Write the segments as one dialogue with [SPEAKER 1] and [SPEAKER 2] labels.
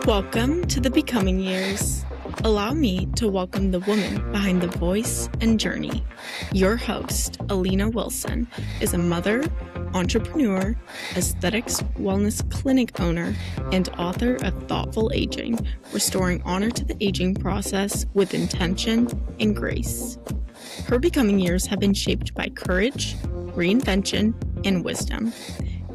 [SPEAKER 1] Welcome to the Becoming Years. Allow me to welcome the woman behind the voice and journey. Your host, Alina Wilson, is a mother, entrepreneur, aesthetics wellness clinic owner, and author of Thoughtful Aging, restoring honor to the aging process with intention and grace. Her becoming years have been shaped by courage, reinvention, and wisdom.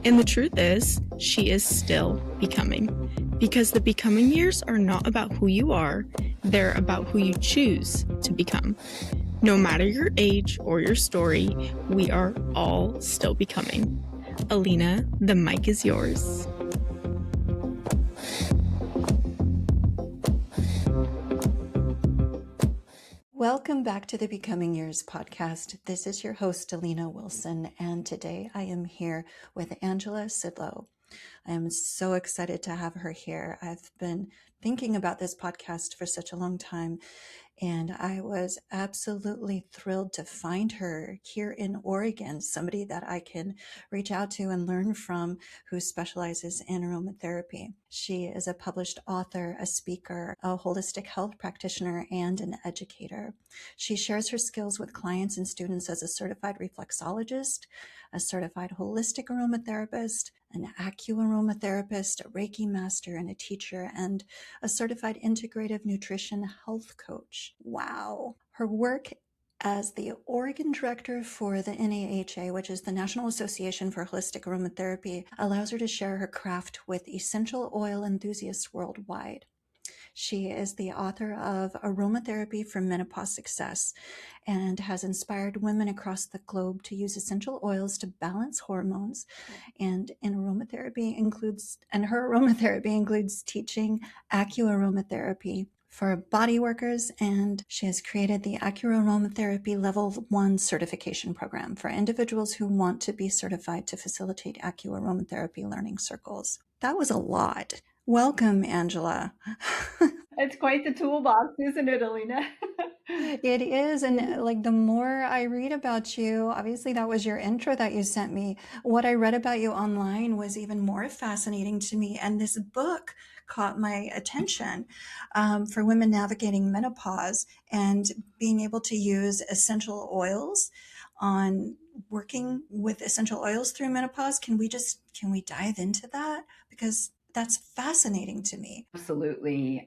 [SPEAKER 1] And the truth is, she is still becoming. Because the becoming years are not about who you are, they're about who you choose to become. No matter your age or your story, we are all still becoming. Alina, the mic is yours.
[SPEAKER 2] Welcome back to the Becoming Years podcast. This is your host, Alina Wilson, and today I am here with Angela Sidlo. I am so excited to have her here. I've been thinking about this podcast for such a long time, and I was absolutely thrilled to find her here in Oregon, somebody that I can reach out to and learn from who specializes in aromatherapy. She is a published author, a speaker, a holistic health practitioner, and an educator. She shares her skills with clients and students as a certified reflexologist, a certified holistic aromatherapist, an acuaromatherapist, a Reiki master, and a teacher, and a certified integrative nutrition health coach. Wow. Her work as the Oregon director for the NAHA, which is the National Association for Holistic Aromatherapy, allows her to share her craft with essential oil enthusiasts worldwide. She is the author of Aromatherapy for Menopause Success and has inspired women across the globe to use essential oils to balance hormones. And her aromatherapy includes teaching acuaromatherapy for body workers, and she has created the Acuaromatherapy Level 1 certification program for individuals who want to be certified to facilitate acuaromatherapy learning circles. That was a lot. Welcome, Angela.
[SPEAKER 3] It's quite the toolbox, isn't it, Alina?
[SPEAKER 2] It is. And like the more I read about you, obviously that was your intro that you sent me. What I read about you online was even more fascinating to me. And this book caught my attention for women navigating menopause and being able to use essential oils on working with essential oils through menopause. Can we dive into that? Because that's fascinating to me.
[SPEAKER 3] Absolutely.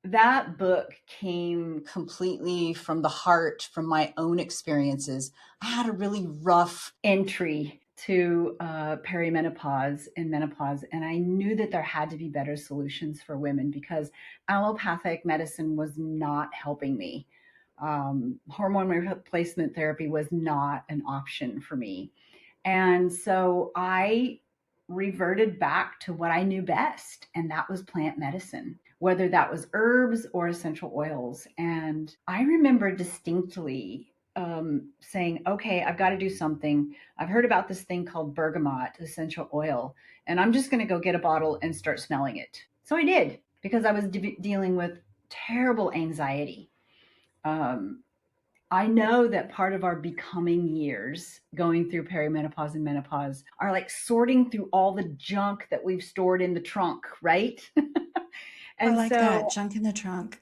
[SPEAKER 3] That book came completely from the heart, from my own experiences. I had a really rough entry to perimenopause and menopause, and I knew that there had to be better solutions for women because allopathic medicine was not helping me. Hormone replacement therapy was not an option for me. And so I reverted back to what I knew best, and that was plant medicine, whether that was herbs or essential oils. And I remember distinctly saying, okay, I've got to do something. I've heard about this thing called bergamot essential oil, and I'm just going to go get a bottle and start smelling it. So I did because I was dealing with terrible anxiety. I know that part of our becoming years going through perimenopause and menopause are like sorting through all the junk that we've stored in the trunk, right?
[SPEAKER 2] I
[SPEAKER 3] And
[SPEAKER 2] like
[SPEAKER 3] so
[SPEAKER 2] that, junk in the trunk.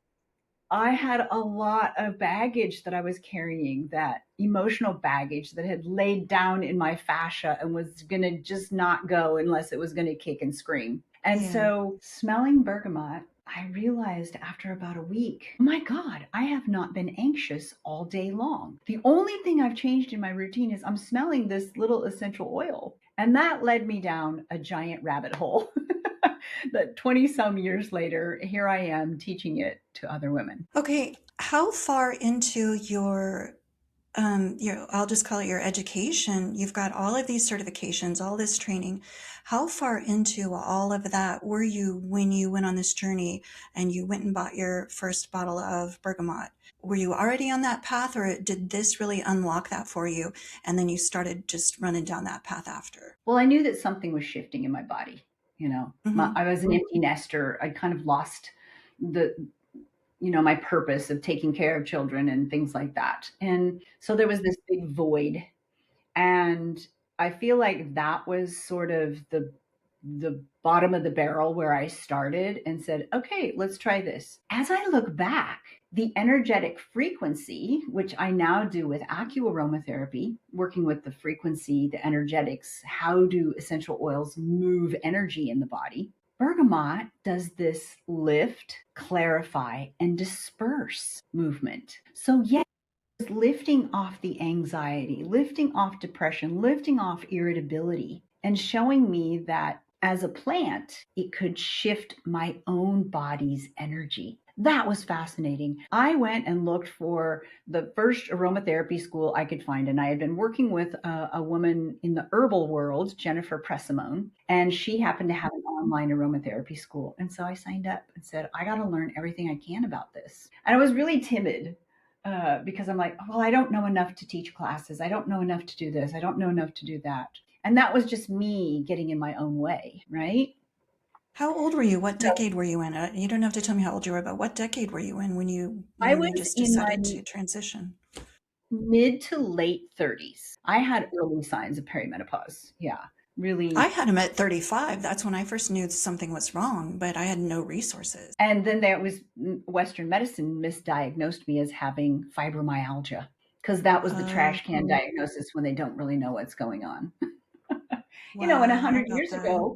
[SPEAKER 3] I had a lot of baggage that I was carrying, that emotional baggage that had laid down in my fascia and was going to just not go unless it was going to kick and scream. And
[SPEAKER 2] Yeah.
[SPEAKER 3] so smelling bergamot, I realized after about a week, oh my God, I have not been anxious all day long. The only thing I've changed in my routine is I'm smelling this little essential oil. And that led me down a giant rabbit hole. That 20 some years later, here I am teaching it to other women.
[SPEAKER 2] Okay, how far into I'll just call it your education, you've got all of these certifications, all this training. How far into all of that were you when you went on this journey and you went and bought your first bottle of bergamot? Were you already on that path, or did this really unlock that for you and then you started just running down that path after?
[SPEAKER 3] Well, I knew that something was shifting in my body. I was an empty nester. I kind of lost the my purpose of taking care of children and things like that. And so there was this big void. And I feel like that was sort of the the bottom of the barrel where I started and said, okay, let's try this. As I look back, the energetic frequency, which I now do with aromatherapy, working with the frequency, the energetics, how do essential oils move energy in the body? Bergamot does this lift, clarify, and disperse movement. So, yes, lifting off the anxiety, lifting off depression, lifting off irritability, and showing me that as a plant, it could shift my own body's energy. That was fascinating. I went and looked for the first aromatherapy school I could find, and I had been working with a woman in the herbal world, Jennifer Pressimone, and she happened to have an online aromatherapy school. And so I signed up and said, I got to learn everything I can about this. And I was really timid because I'm like, well, I don't know enough to teach classes. I don't know enough to do this. I don't know enough to do that. And that was just me getting in my own way, right?
[SPEAKER 2] How old were you? What
[SPEAKER 3] So
[SPEAKER 2] decade were you in? You don't have to tell me how old you were, but what decade were you in
[SPEAKER 3] I
[SPEAKER 2] when you
[SPEAKER 3] was
[SPEAKER 2] just
[SPEAKER 3] in my
[SPEAKER 2] decided to transition?
[SPEAKER 3] mid to late 30s. I had early signs of perimenopause. Yeah, really.
[SPEAKER 2] I had him at 35. That's when I first knew something was wrong, but I had no resources.
[SPEAKER 3] And then there was Western medicine misdiagnosed me as having fibromyalgia because that was the trash can diagnosis when they don't really know what's going on. And
[SPEAKER 2] Wow, how
[SPEAKER 3] 100
[SPEAKER 2] about
[SPEAKER 3] years
[SPEAKER 2] that?
[SPEAKER 3] ago,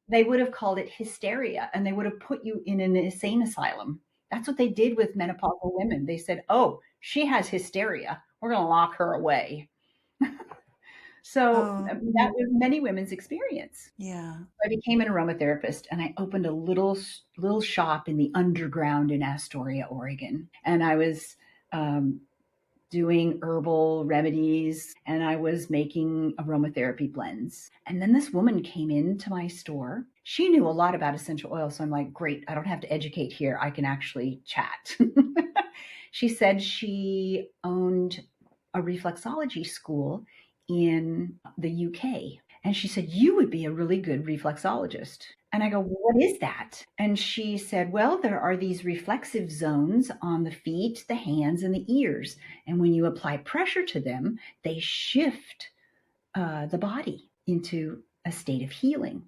[SPEAKER 3] they would have called it hysteria and they would have put you in an insane asylum. That's what they did with menopausal women. They said, oh, she has hysteria. We're going to lock her away. So
[SPEAKER 2] Oh,
[SPEAKER 3] that was many women's experience.
[SPEAKER 2] yeah.
[SPEAKER 3] I became an aromatherapist and I opened a little shop in the underground in Astoria, Oregon. And I was um, doing herbal remedies and I was making aromatherapy blends. And then this woman came into my store. She knew a lot about essential oils. So I'm like, great, I don't have to educate here. I can actually chat. She said she owned a reflexology school in the UK. And she said, you would be a really good reflexologist. And I go, well, what is that? And she said, well, there are these reflexive zones on the feet, the hands, and the ears. And when you apply pressure to them, they shift the body into a state of healing.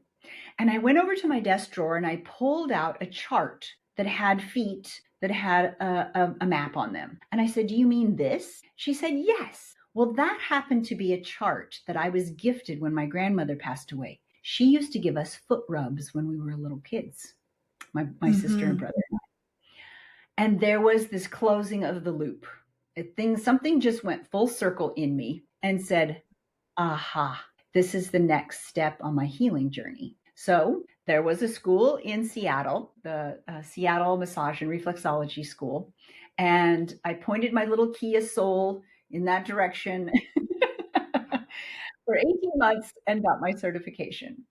[SPEAKER 3] And I went over to my desk drawer and I pulled out a chart that had feet that had a map on them. And I said, do you mean this? She said, yes. Well, that happened to be a chart that I was gifted when my grandmother passed away. She used to give us foot rubs when we were little kids, my sister and
[SPEAKER 2] Mm-hmm.
[SPEAKER 3] brother. And there was this closing of the loop. Something just went full circle in me and said, aha, this is the next step on my healing journey. So there was a school in Seattle, the Seattle Massage and Reflexology School. And I pointed my little Kia Soul in that direction for 18 months and got my certification.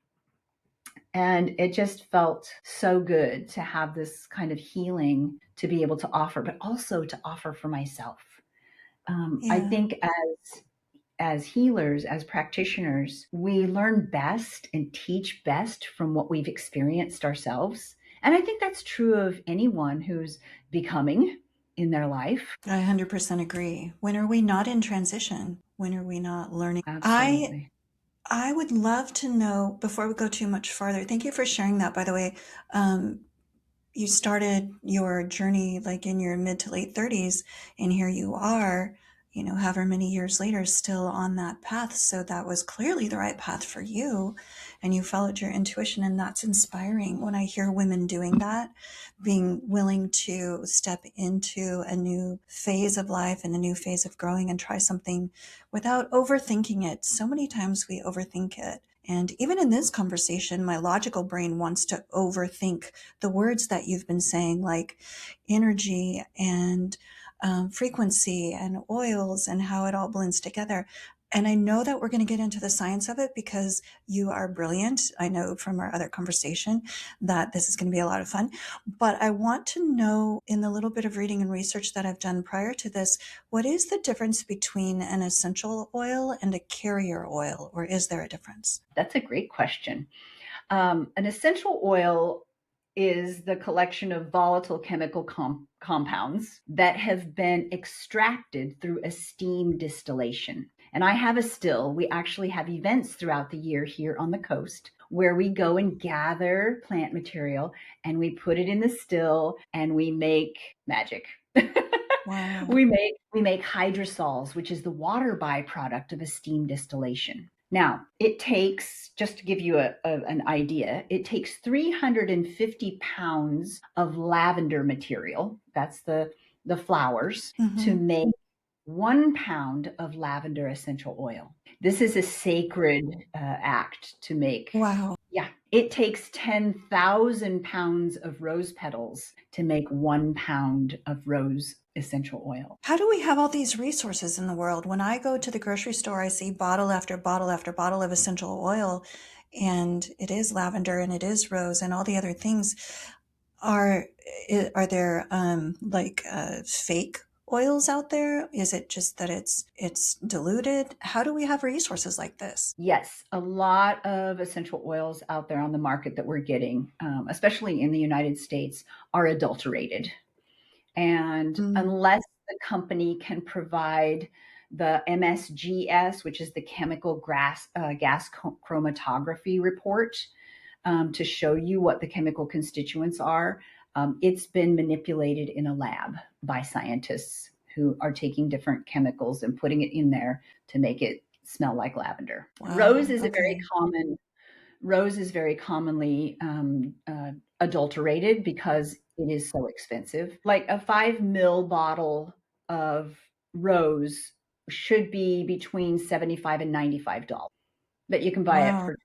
[SPEAKER 3] And it just felt so good to have this kind of healing to be able to offer, but also to offer for myself. I
[SPEAKER 2] Yeah.
[SPEAKER 3] think as healers, as practitioners, we learn best and teach best from what we've experienced ourselves. And I think that's true of anyone who's becoming in their life.
[SPEAKER 2] I 100% agree. When are we not in transition? When are we not learning?
[SPEAKER 3] Absolutely.
[SPEAKER 2] I would love to know before we go too much farther. Thank you for sharing that, by the way. Um, you started your journey like in your mid to late 30s, and here you are, however many years later, still on that path. So that was clearly the right path for you, and you followed your intuition, and that's inspiring when I hear women doing that, being willing to step into a new phase of life and a new phase of growing and try something without overthinking it. So many times we overthink it. And even in this conversation, my logical brain wants to overthink the words that you've been saying, like energy and frequency and oils and how it all blends together. And I know that we're going to get into the science of it because you are brilliant. I know from our other conversation that this is going to be a lot of fun. But I want to know, in the little bit of reading and research that I've done prior to this, what is the difference between an essential oil and a carrier oil, or is there a difference?
[SPEAKER 3] That's a great question. An essential oil is the collection of volatile chemical compounds that have been extracted through a steam distillation. And I have a still. We actually have events throughout the year here on the coast where we go and gather plant material and we put it in the still and we make magic.
[SPEAKER 2] Wow.
[SPEAKER 3] We make hydrosols, which is the water byproduct of a steam distillation. Now, it takes, just to give you an idea, it takes 350 pounds of lavender material, that's the flowers, to
[SPEAKER 2] Mm-hmm.
[SPEAKER 3] make 1 pound of lavender essential oil. This is a sacred act to make.
[SPEAKER 2] Wow.
[SPEAKER 3] Yeah, it takes 10,000 pounds of rose petals to make 1 pound of rose essential oil.
[SPEAKER 2] How do we have all these resources in the world? When I go to the grocery store, I see bottle after bottle after bottle of essential oil, and it is lavender and it is rose and all the other things. Are are there fake oils out there? Is it just that it's diluted? How do we have resources like this?
[SPEAKER 3] Yes, a lot of essential oils out there on the market that we're getting, especially in the United States, are adulterated. And
[SPEAKER 2] Mm,
[SPEAKER 3] unless the company can provide the MSGS, which is the chemical gas chromatography report, to show you what the chemical constituents are, it's been manipulated in a lab by scientists who are taking different chemicals and putting it in there to make it smell like lavender.
[SPEAKER 2] wow. Okay.
[SPEAKER 3] Rose is very commonly adulterated because it is so expensive. Like a 5 ml bottle of rose should be between $75 and $95, but you can buy it
[SPEAKER 2] Wow.
[SPEAKER 3] for $12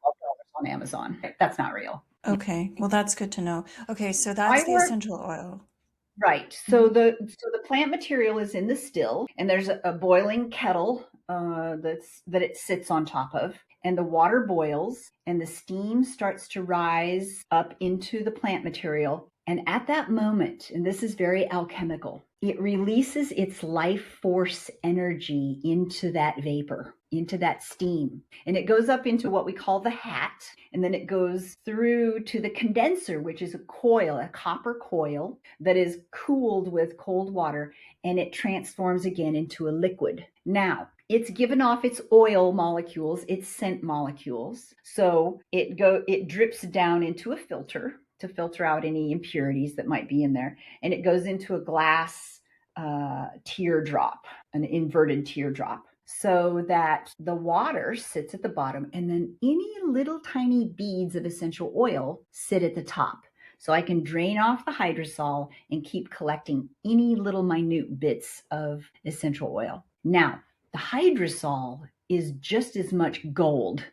[SPEAKER 3] on Amazon. That's not real.
[SPEAKER 2] Okay. Well, that's good to know. Okay, so that's
[SPEAKER 3] I
[SPEAKER 2] the
[SPEAKER 3] work
[SPEAKER 2] essential oil.
[SPEAKER 3] Right. So
[SPEAKER 2] Mhm.
[SPEAKER 3] the plant material is in the still, and there's a boiling kettle that it sits on top of, and the water boils, and the steam starts to rise up into the plant material. And at that moment, and this is very alchemical, it releases its life force energy into that vapor, into that steam. And it goes up into what we call the hat. And then it goes through to the condenser, which is a coil, a copper coil that is cooled with cold water, and it transforms again into a liquid. Now, it's given off its oil molecules, its scent molecules. So it drips down into a filter to filter out any impurities that might be in there, and it goes into a glass teardrop, an inverted teardrop, so that the water sits at the bottom and then any little tiny beads of essential oil sit at the top. So I can drain off the hydrosol and keep collecting any little minute bits of essential oil. Now, the hydrosol is just as much gold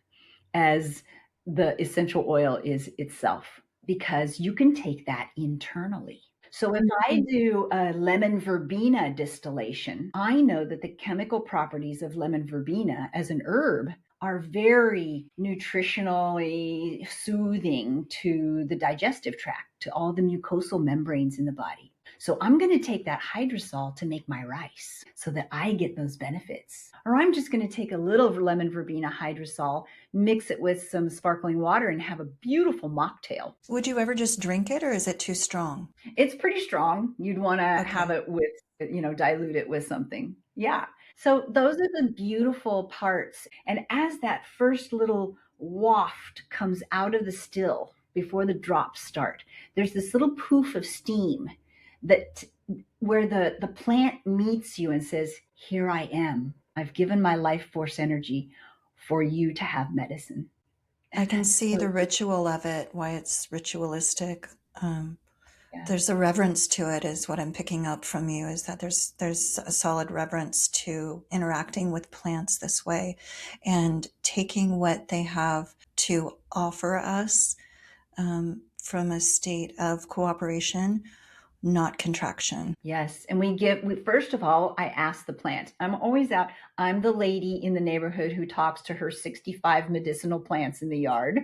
[SPEAKER 3] as the essential oil is itself, because you can take that internally. So if I do a lemon verbena distillation, I know that the chemical properties of lemon verbena as an herb are very nutritionally soothing to the digestive tract, to all the mucosal membranes in the body. So I'm going to take that hydrosol to make my rice so that I get those benefits. Or I'm just going to take a little lemon verbena hydrosol, mix it with some sparkling water, and have a beautiful mocktail.
[SPEAKER 2] Would you ever just drink it or is it too strong?
[SPEAKER 3] It's pretty strong. You'd want to have
[SPEAKER 2] Okay.
[SPEAKER 3] it with, dilute it with something. Yeah. So those are the beautiful parts. And as that first little waft comes out of the still before the drops start, there's this little poof of steam that where the plant meets you and says, "Here I am. I've given my life force energy for you to have medicine."
[SPEAKER 2] I
[SPEAKER 3] And
[SPEAKER 2] can
[SPEAKER 3] that's
[SPEAKER 2] see
[SPEAKER 3] so,
[SPEAKER 2] the ritual of it, why it's ritualistic.
[SPEAKER 3] yeah.
[SPEAKER 2] There's a reverence to it, is what I'm picking up from you, is that there's a solid reverence to interacting with plants this way and taking what they have to offer us from a state of cooperation, not contraction.
[SPEAKER 3] Yes. And first of all, I ask the plant. I'm always out. I'm the lady in the neighborhood who talks to her 65 medicinal plants in the yard.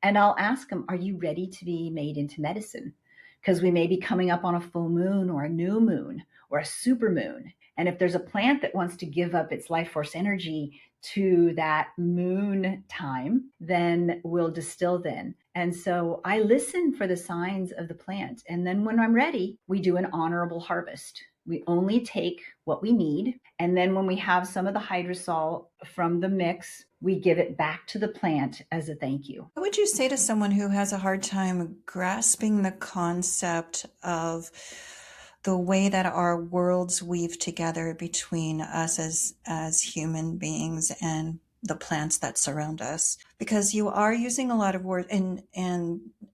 [SPEAKER 3] And I'll ask them, are you ready to be made into medicine? Because we may be coming up on a full moon or a new moon or a super moon. And if there's a plant that wants to give up its life force energy to that moon time, then we'll distill then. And so I listen for the signs of the plant. And then when I'm ready, we do an honorable harvest. We only take what we need. And then when we have some of the hydrosol from the mix, we give it back to the plant as a thank you.
[SPEAKER 2] What would you say to someone who has a hard time grasping the concept of the way that our worlds weave together between us as human beings and the plants that surround us? Because you are using a lot of words, and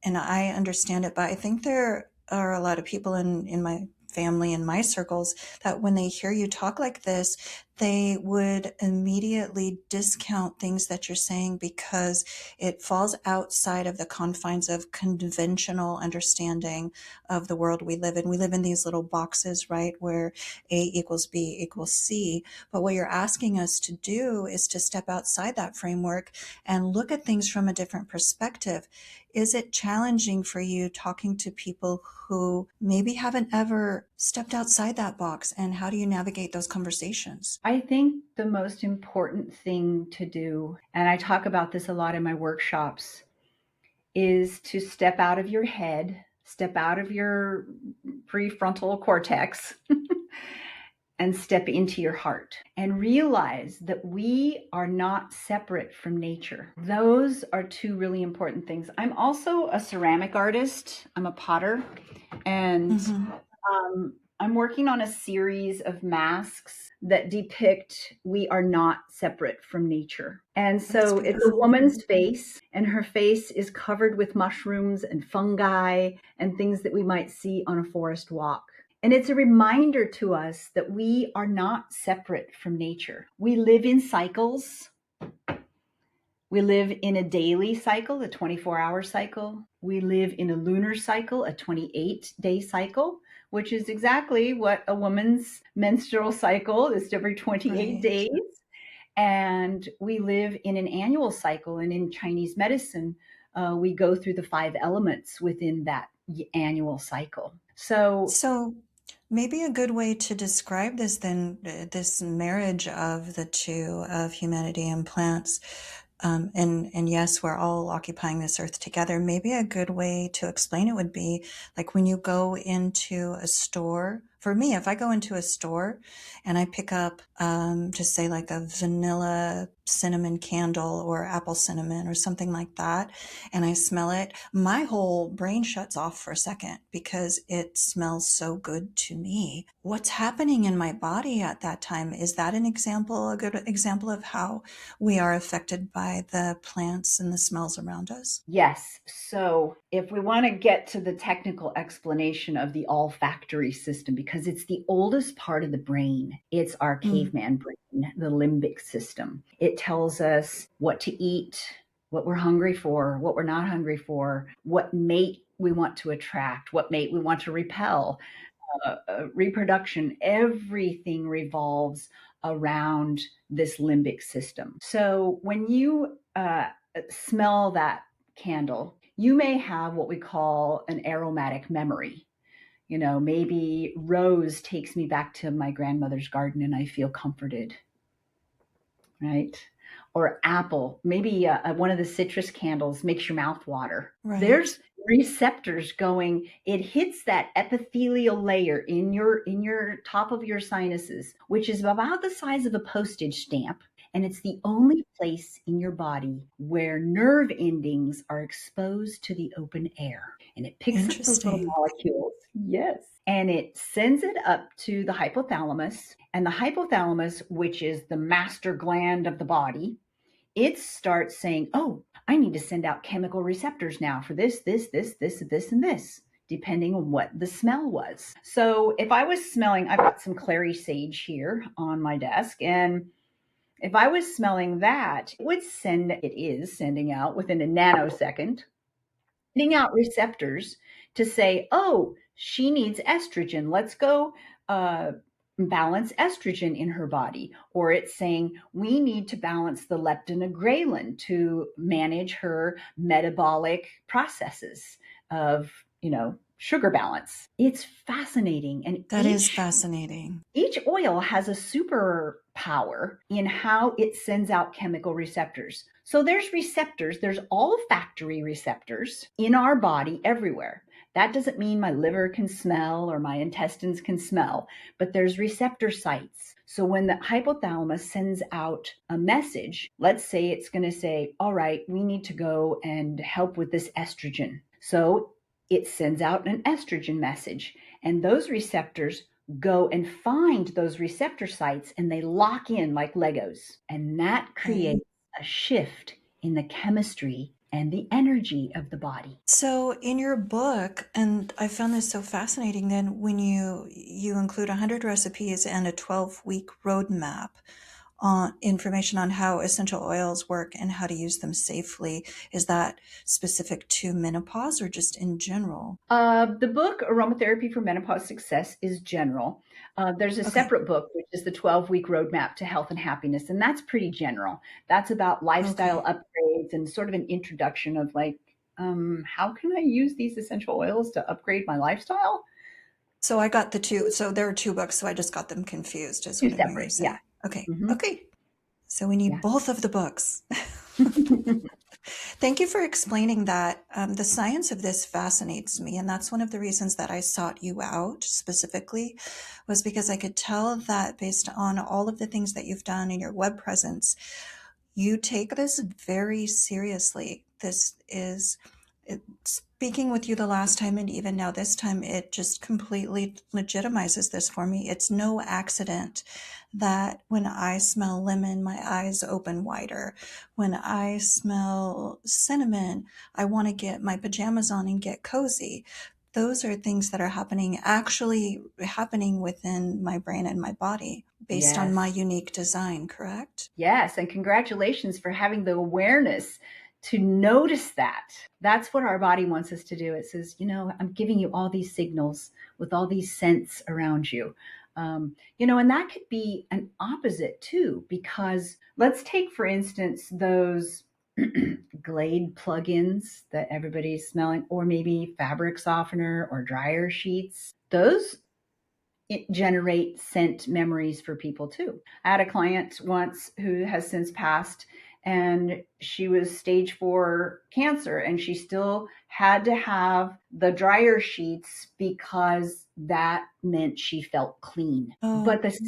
[SPEAKER 2] I understand it, but I think there are a lot of people in my family and my circles that when they hear you talk like this, they would immediately discount things that you're saying because it falls outside of the confines of conventional understanding of the world we live in. We live in these little boxes, right, where A equals B equals C. But what you're asking us to do is to step outside that framework and look at things from a different perspective. Is it challenging for you talking to people who maybe haven't ever stepped outside that box? And how do you navigate those conversations?
[SPEAKER 3] I think the most important thing to do, and I talk about this a lot in my workshops, is to step out of your head, step out of your prefrontal cortex, and step into your heart and realize that we are not separate from nature. Those are two really important things. I'm also a ceramic artist. I'm a potter, and I'm working on a series of masks that depict we are not separate from nature. And so it's a woman's face, and her face is covered with mushrooms and fungi and things that we might see on a forest walk. And it's a reminder to us that we are not separate from nature. We live in cycles. We live in a daily cycle, a 24-hour cycle. We live in a lunar cycle, a 28-day cycle, which is exactly what a woman's menstrual cycle is, every 28 days. And we live in an annual cycle. And in Chinese medicine, we go through the 5 elements within that annual cycle.
[SPEAKER 2] So maybe a good way to describe this then, this marriage of the two, of humanity and plants, and yes, we're all occupying this earth together. Maybe a good way to explain it would be like when you go into a store. For me, if I go into a store and I pick up, just say like a vanilla cinnamon candle or apple cinnamon or something like that, and I smell it, my whole brain shuts off for a second because it smells so good to me. What's happening in my body at that time? Is that an example, a good example of how we are affected by the plants and the smells around us?
[SPEAKER 3] Yes. So if we want to get to the technical explanation of the olfactory system, because it's the oldest part of the brain, it's our caveman brain, the limbic system. It tells us what to eat, what we're hungry for, what we're not hungry for, what mate we want to attract, what mate we want to repel, reproduction. Everything revolves around this limbic system. So when you smell that candle, you may have what we call an aromatic memory. You know, maybe rose takes me back to my grandmother's garden and I feel comforted, right? Or apple, maybe one of the citrus candles makes your mouth water.
[SPEAKER 2] Right.
[SPEAKER 3] There's receptors going, it hits that epithelial layer in your top of your sinuses, which is about the size of a postage stamp. And it's the only place in your body where nerve endings are exposed to the open air. And it picks up those little molecules. Yes. And it sends it up to the hypothalamus. And the hypothalamus, which is the master gland of the body, it starts saying, oh, I need to send out chemical receptors now for this, and this, depending on what the smell was. So if I was smelling, I've got some clary sage here on my desk, and if I was smelling that, it is sending out within a nanosecond, sending out receptors to say, oh, she needs estrogen. Let's go balance estrogen in her body. Or it's saying, we need to balance the leptin and ghrelin to manage her metabolic processes of, sugar balance. It's fascinating. And
[SPEAKER 2] that is fascinating.
[SPEAKER 3] Each oil has a superpower in how it sends out chemical receptors. So there's receptors, there's olfactory receptors in our body everywhere That doesn't mean my liver can smell or my intestines can smell, but there's receptor sites. So when the hypothalamus sends out a message, let's say it's going to say, all right, we need to go and help with this estrogen. So it sends out an estrogen message, and those receptors go and find those receptor sites and they lock in like Legos. And that
[SPEAKER 2] Right.
[SPEAKER 3] creates a shift in the chemistry and the energy of the body.
[SPEAKER 2] So in your book, and I found this so fascinating, then when you include 100 recipes and a 12-week roadmap on information on how essential oils work and how to use them safely, is that specific to menopause or just in general?
[SPEAKER 3] The book Aromatherapy for Menopause Success is general. There's a
[SPEAKER 2] Okay.
[SPEAKER 3] separate book, which is the 12-week roadmap to health and happiness, and that's pretty general. That's about lifestyle
[SPEAKER 2] Okay.
[SPEAKER 3] upgrades and sort of an introduction of like, how can I use these essential oils to upgrade my lifestyle?
[SPEAKER 2] So I got the two. So there are two books, so I just got them confused, is
[SPEAKER 3] Two
[SPEAKER 2] what I'm hearing you
[SPEAKER 3] separate, yeah.
[SPEAKER 2] say. Okay.
[SPEAKER 3] Hmm.
[SPEAKER 2] Okay. So we need
[SPEAKER 3] Yeah.
[SPEAKER 2] both of the books. Thank you for explaining that. The science of this fascinates me, and that's one of the reasons that I sought you out specifically, was because I could tell that based on all of the things that you've done in your web presence, you take this very seriously. This is speaking with you the last time, and even now this time, it just completely legitimizes this for me. It's no accident that when I smell lemon, my eyes open wider. When I smell cinnamon, I want to get my pajamas on and get cozy. Those are things that are actually happening within my brain and my body based on my
[SPEAKER 3] Yes.
[SPEAKER 2] unique design, correct?
[SPEAKER 3] Yes, and congratulations for having the awareness to notice that. That's what our body wants us to do. It says, I'm giving you all these signals with all these scents around you. And that could be an opposite too, because let's take, for instance, those Glade plugins that everybody's smelling, or maybe fabric softener or dryer sheets. Those generate scent memories for people too. I had a client once who has since passed, and she was stage 4 cancer, and she still had to have the dryer sheets because that meant she felt clean.
[SPEAKER 2] Oh,
[SPEAKER 3] But the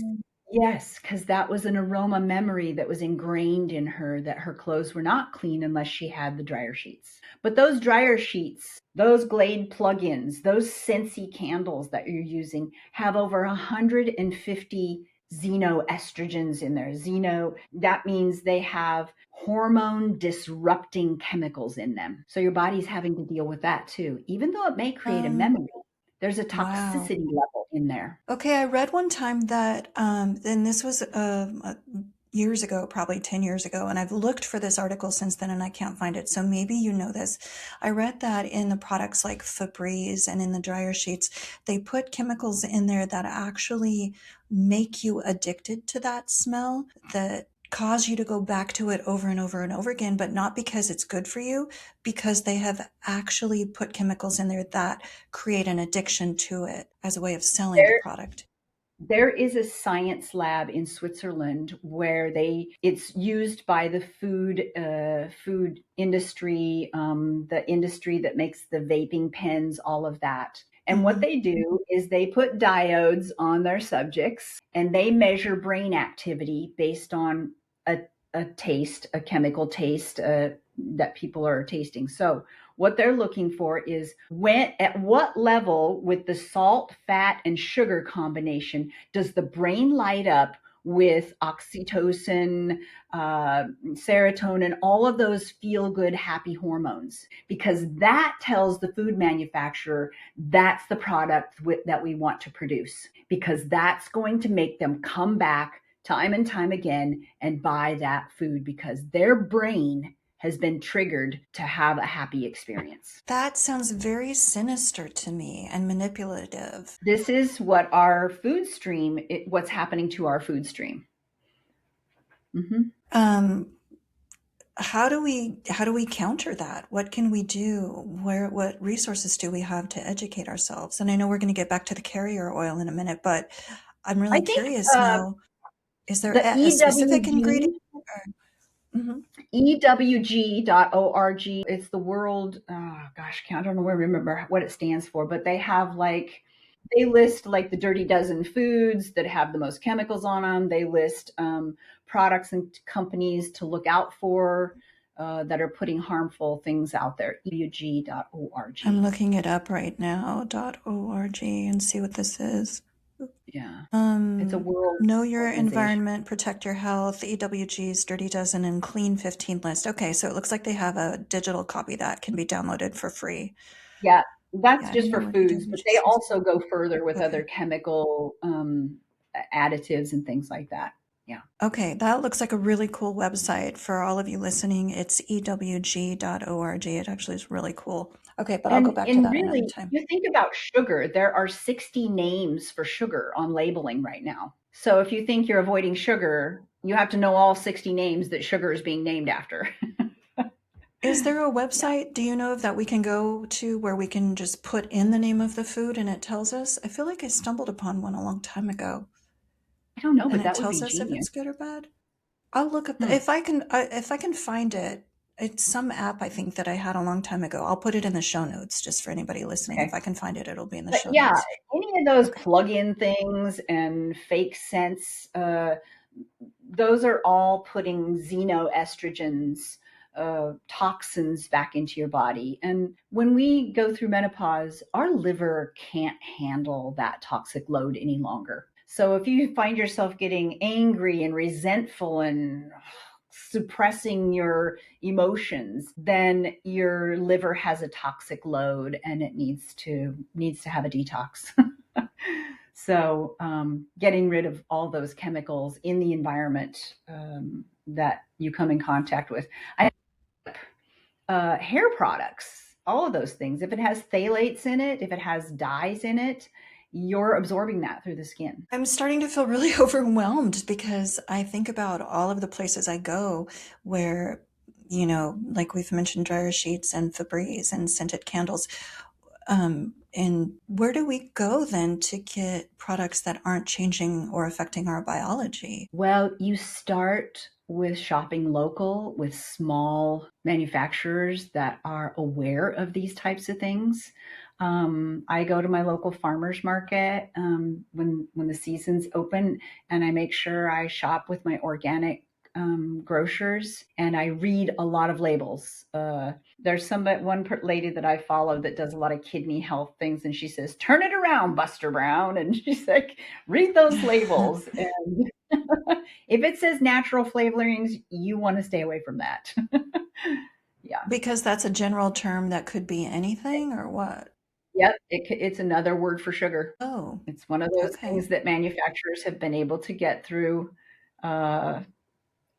[SPEAKER 3] Yes, because that was an aroma memory that was ingrained in her, that her clothes were not clean unless she had the dryer sheets. But those dryer sheets, those Glade plugins, those Scentsy candles that you're using have over 150 xenoestrogens in there. That means they have hormone disrupting chemicals in them. So your body's having to deal with that too. Even though it may create a
[SPEAKER 2] um,
[SPEAKER 3] memory, there's a
[SPEAKER 2] wow.
[SPEAKER 3] toxicity level in there.
[SPEAKER 2] Okay, I read one time that, and this was years ago, probably 10 years ago, and I've looked for this article since then and I can't find it. So maybe you know this. I read that in the products like Febreze and in the dryer sheets, they put chemicals in there that actually make you addicted to that smell, that cause you to go back to it over and over and over again, but not because it's good for you, because they have actually put chemicals in there that create an addiction to it as a way of selling the
[SPEAKER 3] There
[SPEAKER 2] product.
[SPEAKER 3] There is a science lab in Switzerland where it's used by the food industry, the industry that makes the vaping pens, all of that. And what
[SPEAKER 2] Hmm.
[SPEAKER 3] they do is they put diodes on their subjects and they measure brain activity based on a, a chemical taste that people are tasting. So what they're looking for is at what level with the salt, fat, and sugar combination does the brain light up with oxytocin, serotonin, all of those feel good, happy hormones, because that tells the food manufacturer that's the product that we want to produce, because that's going to make them come back time and time again and buy that food because their brain has been triggered to have a happy experience.
[SPEAKER 2] That sounds very sinister to me and manipulative.
[SPEAKER 3] This is what's happening to our food stream. Mm-hmm.
[SPEAKER 2] Um, how do we counter that? What can we do? What resources do we have to educate ourselves? And I know we're going to get back to the carrier oil in a minute, but I'm
[SPEAKER 3] I
[SPEAKER 2] really
[SPEAKER 3] think
[SPEAKER 2] curious now. Is there
[SPEAKER 3] the
[SPEAKER 2] a specific ingredient?
[SPEAKER 3] EWG,
[SPEAKER 2] Or- Mm-hmm.
[SPEAKER 3] EWG.org. It's the world, oh gosh, I don't remember what it stands for, but they have like, they list like the dirty dozen foods that have the most chemicals on them. They list products and companies to look out for that are putting harmful things out there. EWG.org.
[SPEAKER 2] I'm looking it up right now, .org, and see what this is.
[SPEAKER 3] Yeah. It's a world
[SPEAKER 2] Know your
[SPEAKER 3] organization.
[SPEAKER 2] environment, protect your health, EWG's Dirty Dozen and Clean 15 list. Okay, so it looks like they have a digital copy that can be downloaded for free.
[SPEAKER 3] Yeah, that's
[SPEAKER 2] Yeah, I
[SPEAKER 3] just
[SPEAKER 2] didn't know
[SPEAKER 3] for
[SPEAKER 2] what
[SPEAKER 3] foods, but they
[SPEAKER 2] EWG stands
[SPEAKER 3] also go further with
[SPEAKER 2] for.
[SPEAKER 3] other
[SPEAKER 2] Okay.
[SPEAKER 3] chemical additives and things like that. Yeah.
[SPEAKER 2] Okay, that looks like a really cool website for all of you listening. It's ewg.org. It actually is really cool. Okay, but I'll go back to
[SPEAKER 3] And
[SPEAKER 2] that another
[SPEAKER 3] really,
[SPEAKER 2] time.
[SPEAKER 3] you think about sugar, there are 60 names for sugar on labeling right now. So if you think you're avoiding sugar, you have to know all 60 names that sugar is being named after.
[SPEAKER 2] Is there a
[SPEAKER 3] Yeah.
[SPEAKER 2] website, do you know, that we can go to where we can just put in the name of the food and it tells us? I feel like I stumbled upon one a long time ago,
[SPEAKER 3] I don't know,
[SPEAKER 2] and
[SPEAKER 3] but
[SPEAKER 2] it
[SPEAKER 3] that would
[SPEAKER 2] tells
[SPEAKER 3] be
[SPEAKER 2] us if
[SPEAKER 3] genius.
[SPEAKER 2] it's good or bad. I'll look up
[SPEAKER 3] Hmm.
[SPEAKER 2] if I can find it. It's some app I think that I had a long time ago. I'll put it in the show notes just for anybody listening. If
[SPEAKER 3] Okay.
[SPEAKER 2] I can find it, it'll be in the
[SPEAKER 3] But
[SPEAKER 2] show
[SPEAKER 3] yeah,
[SPEAKER 2] notes.
[SPEAKER 3] any of those
[SPEAKER 2] Okay.
[SPEAKER 3] plug-in things and fake scents, those are all putting xenoestrogens, toxins back into your body. And when we go through menopause, our liver can't handle that toxic load any longer. So if you find yourself getting angry and resentful and suppressing your emotions, then your liver has a toxic load and it needs to have a detox. So, getting rid of all those chemicals in the environment that you come in contact with. Hair products, all of those things. If it has phthalates in it, if it has dyes in it, you're absorbing that through the skin.
[SPEAKER 2] I'm starting to feel really overwhelmed because I think about all of the places I go where, like we've mentioned, dryer sheets and Febreze and scented candles. And where do we go then to get products that aren't changing or affecting our biology?
[SPEAKER 3] Well, you start with shopping local with small manufacturers that are aware of these types of things. I go to my local farmers market when the season's open, and I make sure I shop with my organic grocers, and I read a lot of labels. There's one lady that I follow that does a lot of kidney health things, and she says, "Turn it around, Buster Brown," and she's like, "Read those labels." And if it says natural flavorings, you want to stay away from that. Yeah.
[SPEAKER 2] Because that's a general term that could be anything or what?
[SPEAKER 3] Yep. It's another word for sugar.
[SPEAKER 2] Oh,
[SPEAKER 3] It's one of those
[SPEAKER 2] okay.
[SPEAKER 3] things that manufacturers have been able to get through uh,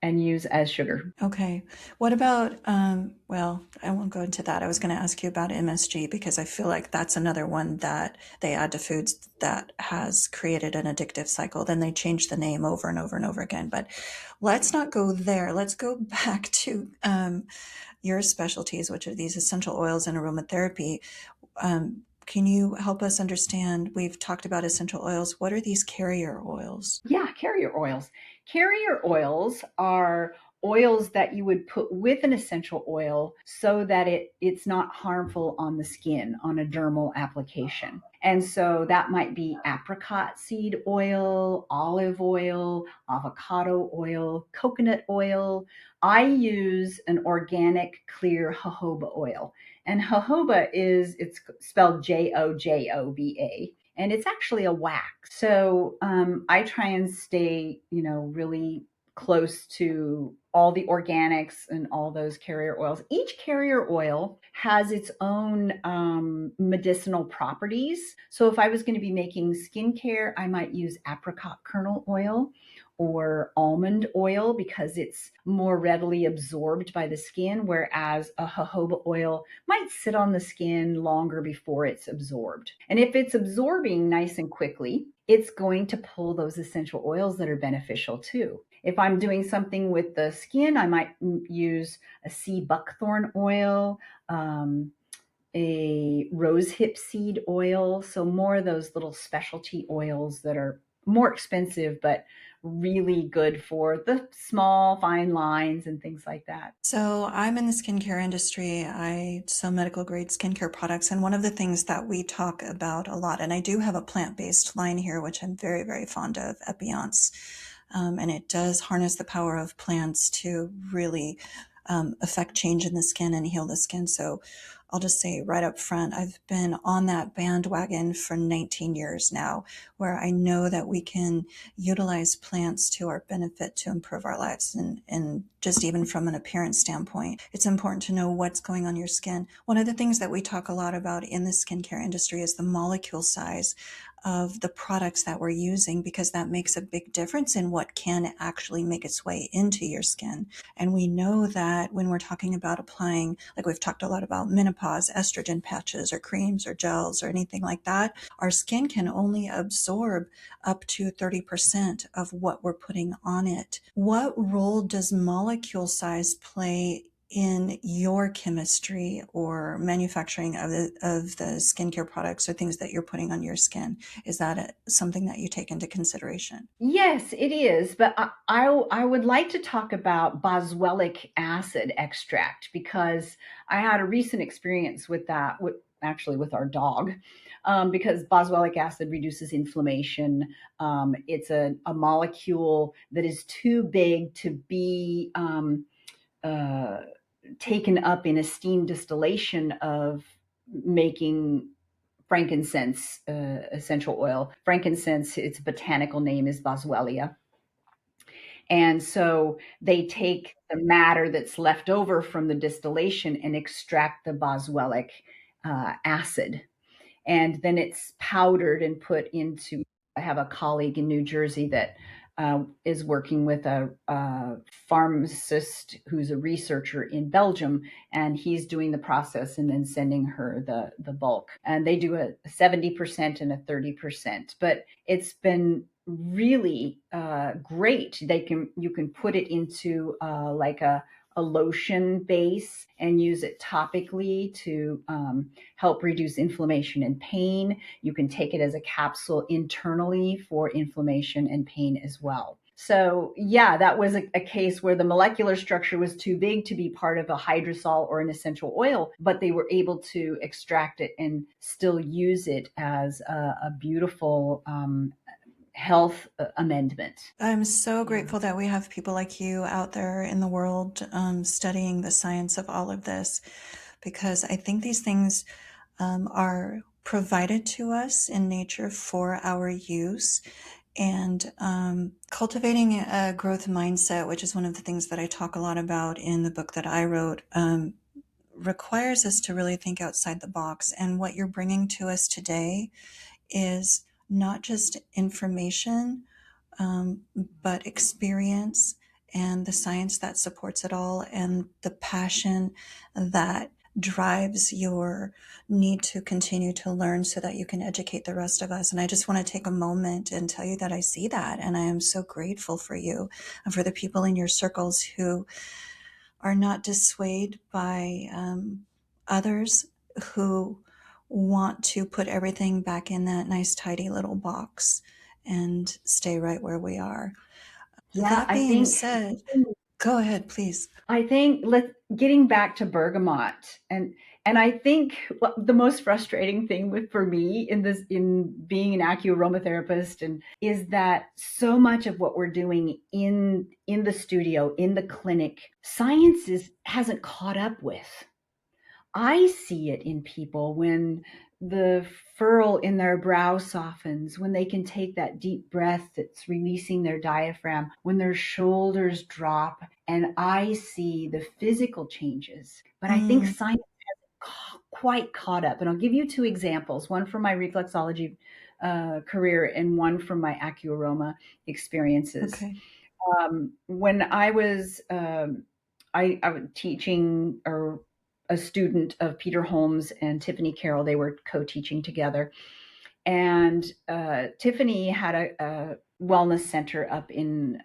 [SPEAKER 3] and use as sugar.
[SPEAKER 2] Okay. What about, well, I won't go into that. I was going to ask you about MSG because I feel like that's another one that they add to foods that has created an addictive cycle. Then they change the name over and over and over again. But let's not go there. Let's go back to your specialties, which are these essential oils and aromatherapy. Can you help us understand? We've talked about essential oils. What are these carrier oils?
[SPEAKER 3] Yeah, carrier oils. Carrier oils are oils that you would put with an essential oil so that it's not harmful on the skin on a dermal application. And so that might be apricot seed oil, olive oil, avocado oil, coconut oil. I use an organic clear jojoba oil. And it's spelled Jojoba, and it's actually a wax. So I try and stay, really close to all the organics and all those carrier oils. Each carrier oil has its own medicinal properties. So if I was going to be making skincare, I might use apricot kernel oil or almond oil because it's more readily absorbed by the skin, whereas a jojoba oil might sit on the skin longer before it's absorbed. And if it's absorbing nice and quickly, it's going to pull those essential oils that are beneficial too. If I'm doing something with the skin, I might use a sea buckthorn oil, a rosehip seed oil. So more of those little specialty oils that are more expensive, but really good for the small, fine lines and things like that.
[SPEAKER 2] So I'm in the skincare industry. I sell medical grade skincare products. And one of the things that we talk about a lot, and I do have a plant-based line here, which I'm very, very fond of, Epiance. And it does harness the power of plants to really affect change in the skin and heal the skin. So I'll just say right up front, I've been on that bandwagon for 19 years now, where I know that we can utilize plants to our benefit to improve our lives. And just even from an appearance standpoint, it's important to know what's going on your skin. One of the things that we talk a lot about in the skincare industry is the molecule size of the products that we're using, because that makes a big difference in what can actually make its way into your skin. And we know that when we're talking about applying, like we've talked a lot about menopause, estrogen patches or creams or gels or anything like that, our skin can only absorb up to 30% of what we're putting on it. What role does molecule size play in your chemistry or manufacturing of the skincare products or things that you're putting on your skin? Is that something that you take into consideration?
[SPEAKER 3] Yes, it is. But I would like to talk about boswellic acid extract, because I had a recent experience with that, actually with our dog, because boswellic acid reduces inflammation. It's a molecule that is too big to be uh, taken up in a steam distillation of making frankincense essential oil. Frankincense, its botanical name is Boswellia. And so they take the matter that's left over from the distillation and extract the boswellic acid. And then it's powdered and put into. I have a colleague in New Jersey that is working with a pharmacist who's a researcher in Belgium, and he's doing the process and then sending her the bulk. And they do a 70% and a 30%, but it's been really great. You can put it into like a lotion base and use it topically to help reduce inflammation and pain. You can take it as a capsule internally for inflammation and pain as well. So yeah, that was a case where the molecular structure was too big to be part of a hydrosol or an essential oil, but they were able to extract it and still use it as a beautiful health amendment.
[SPEAKER 2] I'm so grateful that we have people like you out there in the world studying the science of all of this, because I think these things are provided to us in nature for our use. And cultivating a growth mindset, which is one of the things that I talk a lot about in the book that I wrote, requires us to really think outside the box. And what you're bringing to us today is not just information, but experience and the science that supports it all, and the passion that drives your need to continue to learn so that you can educate the rest of us. And I just want to take a moment and tell you that I see that. And I am so grateful for you and for the people in your circles who are not dissuaded by others who want to put everything back in that nice, tidy little box and stay right where we are.
[SPEAKER 3] Yeah,
[SPEAKER 2] That being said, go ahead, please.
[SPEAKER 3] I think getting back to bergamot, and I think the most frustrating thing for me in being an aromatherapist and is that so much of what we're doing in the studio, in the clinic, science hasn't caught up with. I see it in people when the furrow in their brow softens, when they can take that deep breath that's releasing their diaphragm, when their shoulders drop, and I see the physical changes. But I think science hasn't quite caught up. And I'll give you two examples, one from my reflexology career and one from my AcuAroma experiences.
[SPEAKER 2] Okay.
[SPEAKER 3] When I was teaching or a student of Peter Holmes and Tiffany Carroll. They were co-teaching together. And Tiffany had a wellness center up in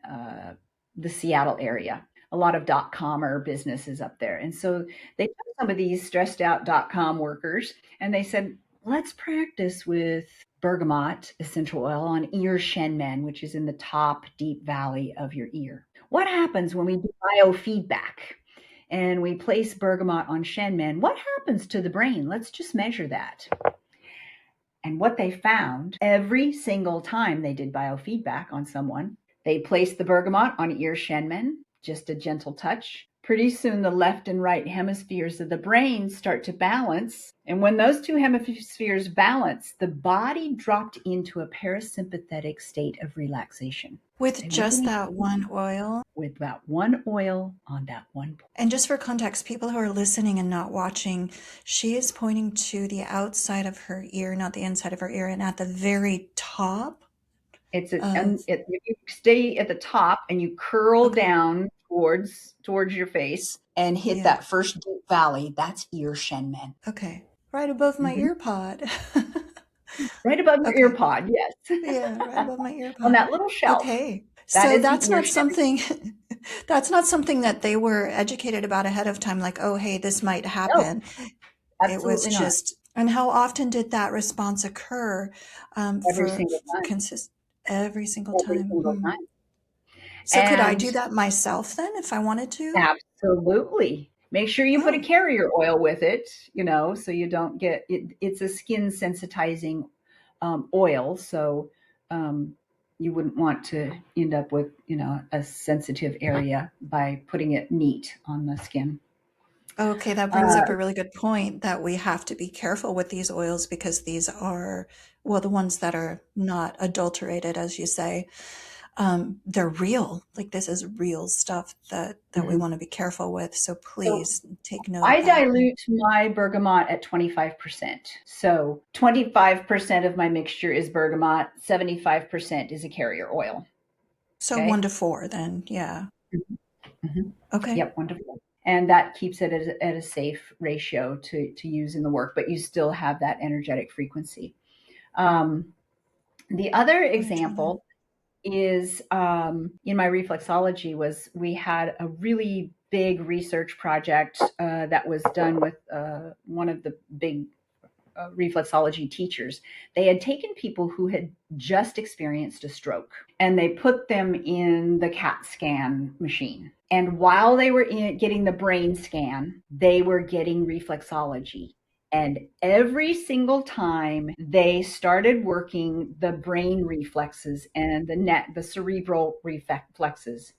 [SPEAKER 3] the Seattle area. A lot of .com businesses up there. And so they took some of these stressed out .com workers and they said, let's practice with bergamot essential oil on ear shenmen, which is in the top deep valley of your ear. What happens when we do biofeedback and we place bergamot on shenmen? What happens to the brain? Let's just measure that. And what they found every single time they did biofeedback on someone, they placed the bergamot on ear shenmen, just a gentle touch. Pretty soon, the left and right hemispheres of the brain start to balance. And when those two hemispheres balance, the body dropped into a parasympathetic state of relaxation.
[SPEAKER 2] With just that one oil?
[SPEAKER 3] With that one oil on that one point.
[SPEAKER 2] And just for context, people who are listening and not watching, she is pointing to the outside of her ear, not the inside of her ear, and at the very top.
[SPEAKER 3] If you stay at the top and you curl down towards your face and hit that first deep valley, that's ear shenmen.
[SPEAKER 2] Okay. Right above my ear pod.
[SPEAKER 3] Right above your ear pod, yes.
[SPEAKER 2] Yeah, right above my ear pod.
[SPEAKER 3] On that little shelf.
[SPEAKER 2] Okay. So that's not something that they were educated about ahead of time, like, oh, hey, this might happen.
[SPEAKER 3] No, absolutely
[SPEAKER 2] it was just not. And how often did that response occur?
[SPEAKER 3] Every single time.
[SPEAKER 2] Every single time. So
[SPEAKER 3] And
[SPEAKER 2] could I do that myself then if I wanted to?
[SPEAKER 3] Absolutely. Make sure you put a carrier oil with it, so you don't get it. It's a skin sensitizing oil. So you wouldn't want to end up with, a sensitive area by putting it neat on the skin.
[SPEAKER 2] Okay, that brings up a really good point that we have to be careful with these oils because these are, well, the ones that are not adulterated, as you say, they're real. Like this is real stuff that we want to be careful with. So please take note.
[SPEAKER 3] I dilute my bergamot at 25%. So 25% of my mixture is bergamot, 75% is a carrier oil.
[SPEAKER 2] So 1 to 4 then, yeah.
[SPEAKER 3] Mm-hmm.
[SPEAKER 2] Okay.
[SPEAKER 3] Yep, 1 to 4. And that keeps it at a safe ratio to use in the work, but you still have that energetic frequency. The other example is in my reflexology we had a really big research project that was done with one of the big reflexology teachers. They had taken people who had just experienced a stroke and they put them in the CAT scan machine. And while they were getting the brain scan, they were getting reflexology. And every single time they started working the brain reflexes and the cerebral reflexes,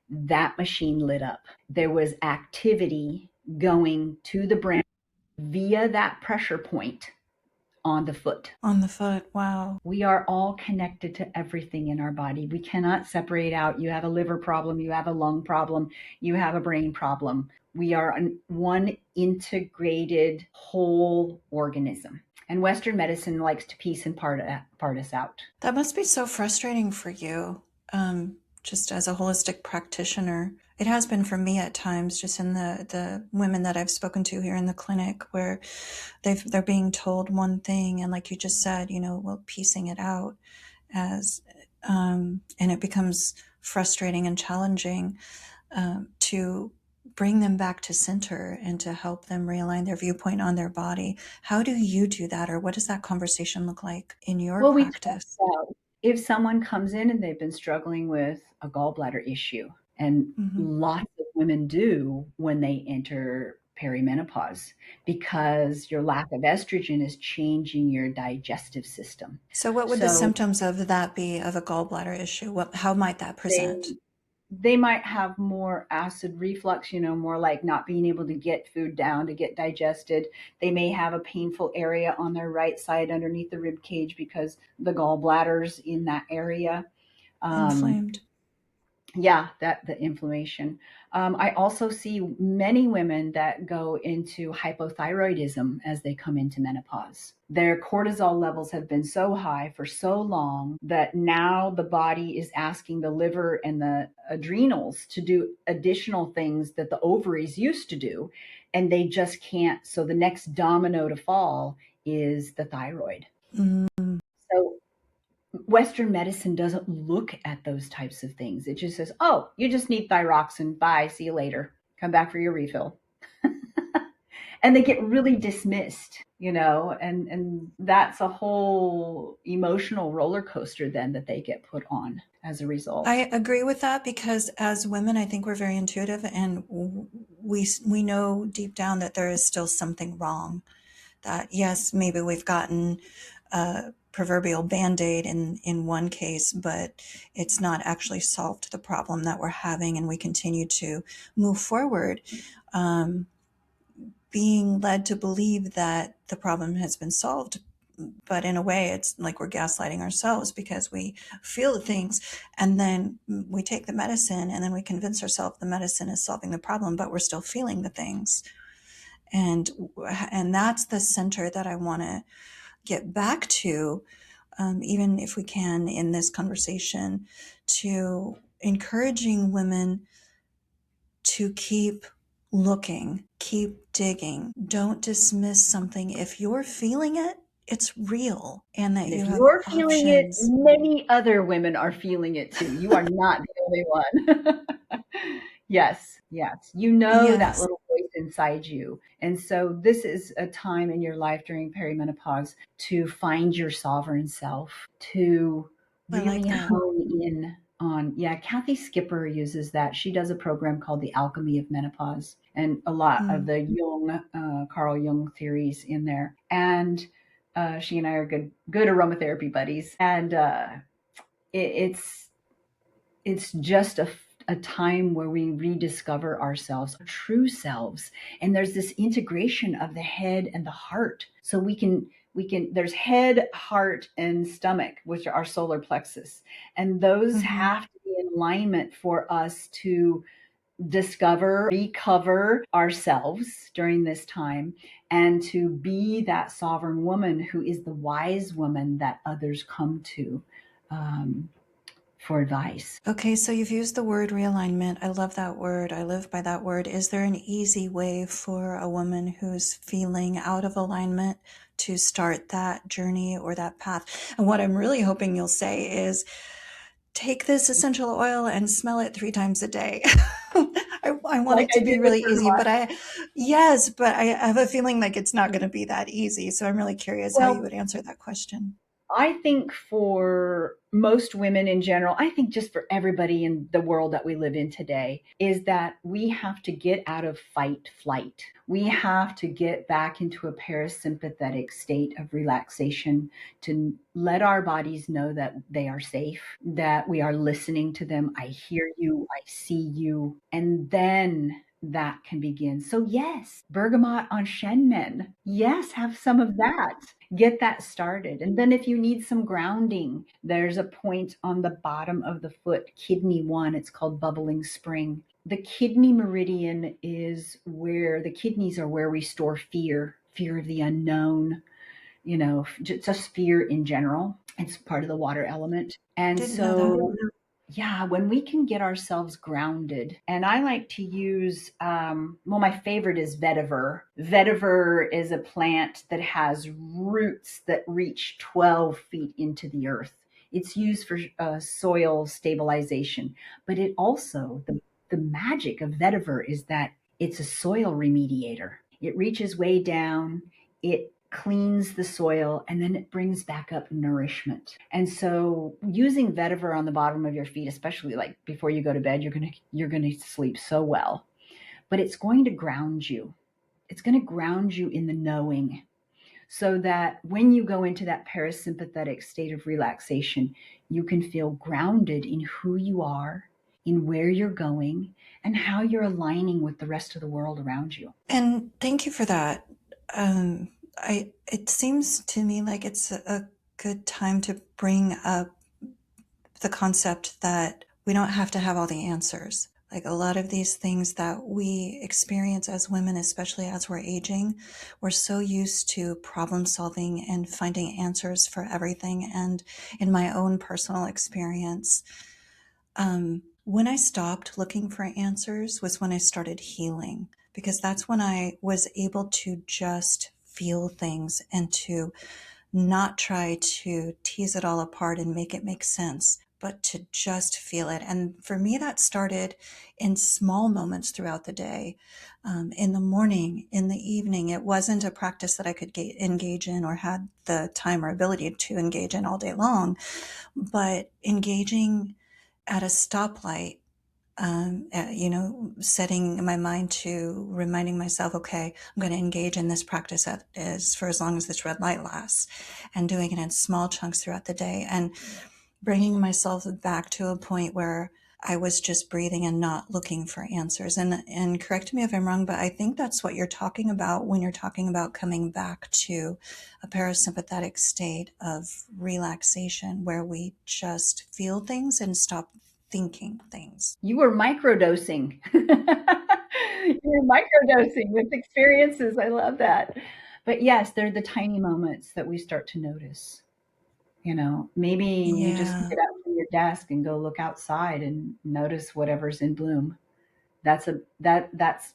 [SPEAKER 3] that machine lit up. There was activity going to the brain via that pressure point on the foot.
[SPEAKER 2] On the foot, wow.
[SPEAKER 3] We are all connected to everything in our body. We cannot separate out. You have a liver problem, you have a lung problem, you have a brain problem. We are one integrated whole organism. And Western medicine likes to piece and part us out.
[SPEAKER 2] That must be so frustrating for you, just as a holistic practitioner. It has been for me at times, just in the women that I've spoken to here in the clinic, where they're being told one thing, and like you just said, piecing it out as, and it becomes frustrating and challenging to bring them back to center and to help them realign their viewpoint on their body. How do you do that, or what does that conversation look like in your practice?
[SPEAKER 3] If someone comes in and they've been struggling with a gallbladder issue, and lots of women do when they enter perimenopause, because your lack of estrogen is changing your digestive system.
[SPEAKER 2] So what would the symptoms of that be, of a gallbladder issue? How might that present?
[SPEAKER 3] They might have more acid reflux, more like not being able to get food down to get digested. They may have a painful area on their right side underneath the rib cage because the gallbladder's in that area.
[SPEAKER 2] Inflamed.
[SPEAKER 3] Yeah, the inflammation. I also see many women that go into hypothyroidism as they come into menopause. Their cortisol levels have been so high for so long that now the body is asking the liver and the adrenals to do additional things that the ovaries used to do, and they just can't. So the next domino to fall is the thyroid.
[SPEAKER 2] Mm-hmm.
[SPEAKER 3] So Western medicine doesn't look at those types of things. It just says, oh, you just need thyroxine. Bye. See you later. Come back for your refill. and they get really dismissed, and that's a whole emotional roller coaster then that they get put on as a result.
[SPEAKER 2] I agree with that because as women, I think we're very intuitive and we know deep down that there is still something wrong. That yes, maybe we've gotten a proverbial band-aid in one case, but it's not actually solved the problem that we're having, and we continue to move forward, being led to believe that the problem has been solved. But in a way, it's like we're gaslighting ourselves because we feel the things and then we take the medicine and then we convince ourselves the medicine is solving the problem, but we're still feeling the things. And that's the center that I want to get back to, even if we can in this conversation, to encouraging women to keep looking, keep digging. Don't dismiss something. If you're feeling it, it's real, and that
[SPEAKER 3] And
[SPEAKER 2] you
[SPEAKER 3] if
[SPEAKER 2] have
[SPEAKER 3] you're feeling it,
[SPEAKER 2] options.
[SPEAKER 3] many other women are feeling it too. You are not the only one. Yes, yes. You know that
[SPEAKER 2] Yes,
[SPEAKER 3] little voice inside you. And so this is a time in your life during perimenopause to find your sovereign self, to
[SPEAKER 2] I like
[SPEAKER 3] really
[SPEAKER 2] that.
[SPEAKER 3] hone in on, yeah, Kathy Skipper uses that. She does a program called The Alchemy of Menopause and a lot of
[SPEAKER 2] Mm.
[SPEAKER 3] the Carl Jung theories in there. And she and I are good aromatherapy buddies. And it's just a time where we rediscover ourselves, our true selves. And there's this integration of the head and the heart. So there's head, heart, and stomach, which are our solar plexus. And those
[SPEAKER 2] Mm-hmm.
[SPEAKER 3] have to be in alignment for us to discover, recover ourselves during this time, and to be that sovereign woman who is the wise woman that others come to um, for advice.
[SPEAKER 2] Okay, so you've used the word realignment. I love that word. I live by that word. Is there an easy way for a woman who's feeling out of alignment to start that journey or that path? And what I'm really hoping you'll say is take this essential oil and smell it 3 times a day. I want
[SPEAKER 3] Like
[SPEAKER 2] it to
[SPEAKER 3] I did
[SPEAKER 2] be
[SPEAKER 3] with
[SPEAKER 2] really easy,
[SPEAKER 3] bergamot.
[SPEAKER 2] but I have a feeling like it's not going to be that easy. So I'm really curious how you
[SPEAKER 3] Well,
[SPEAKER 2] would answer that question.
[SPEAKER 3] I think for most women in general, I think just for everybody in the world that we live in today, is that we have to get out of fight flight. We have to get back into a parasympathetic state of relaxation to let our bodies know that they are safe, that we are listening to them. I hear you, I see you. And then that can begin. So, yes, bergamot on Shenmen. Yes, have some of that, get that started. And then if you need some grounding, there's a point on the bottom of the foot, kidney 1. It's called bubbling spring. The kidney meridian is where the kidneys are, where we store fear of the unknown, just fear in general. It's part of the water element. And
[SPEAKER 2] Didn't know that.
[SPEAKER 3] so yeah, when we can get ourselves grounded, and I like to use, my favorite is vetiver. Vetiver is a plant that has roots that reach 12 feet into the earth. It's used for soil stabilization, but it also, the magic of vetiver is that it's a soil remediator. It reaches way down, it cleans the soil, and then it brings back up nourishment. And so using vetiver on the bottom of your feet, especially like before you go to bed, you're going to sleep so well. But it's going to ground you. It's going to ground you in the knowing, so that when you go into that parasympathetic state of relaxation, you can feel grounded in who you are, in where you're going, and how you're aligning with the rest of the world around you.
[SPEAKER 2] And thank you for that. It seems to me like it's a good time to bring up the concept that we don't have to have all the answers. Like a lot of these things that we experience as women, especially as we're aging, we're so used to problem solving and finding answers for everything. And in my own personal experience, when I stopped looking for answers was when I started healing, because that's when I was able to just feel things and to not try to tease it all apart and make it make sense. but to just feel it. And for me, that started in small moments throughout the day, in the morning, in the evening. It wasn't a practice that I could engage in or had the time or ability to engage in all day long, but engaging at a stoplight, setting my mind to reminding myself, okay, I'm going to engage in this practice for as long as this red light lasts, and doing it in small chunks throughout the day, and bringing myself back to a point where I was just breathing and not looking for answers. And correct me if I'm wrong, but I think that's what you're talking about when you're talking about coming back to a parasympathetic state of relaxation, where we just feel things and stop thinking things.
[SPEAKER 3] You were microdosing. You were microdosing with experiences. I love that. But yes, they're the tiny moments that we start to notice. Maybe you just
[SPEAKER 2] Yeah.
[SPEAKER 3] get up from your desk and go look outside and notice whatever's in bloom. That's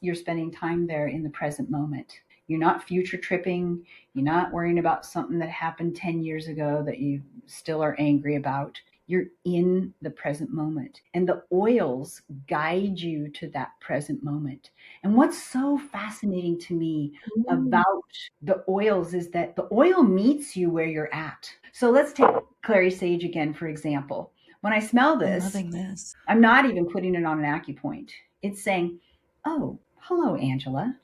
[SPEAKER 3] you're spending time there in the present moment. You're not future tripping. You're not worrying about something that happened 10 years ago that you still are angry about. You're in the present moment, and the oils guide you to that present moment. And what's so fascinating to me about the oils is that the oil meets you where you're at. So let's take clary sage again, for example. When I smell
[SPEAKER 2] I'm
[SPEAKER 3] this,
[SPEAKER 2] loving this.
[SPEAKER 3] I'm not even putting it on an acupoint. It's saying, oh, hello, Angela.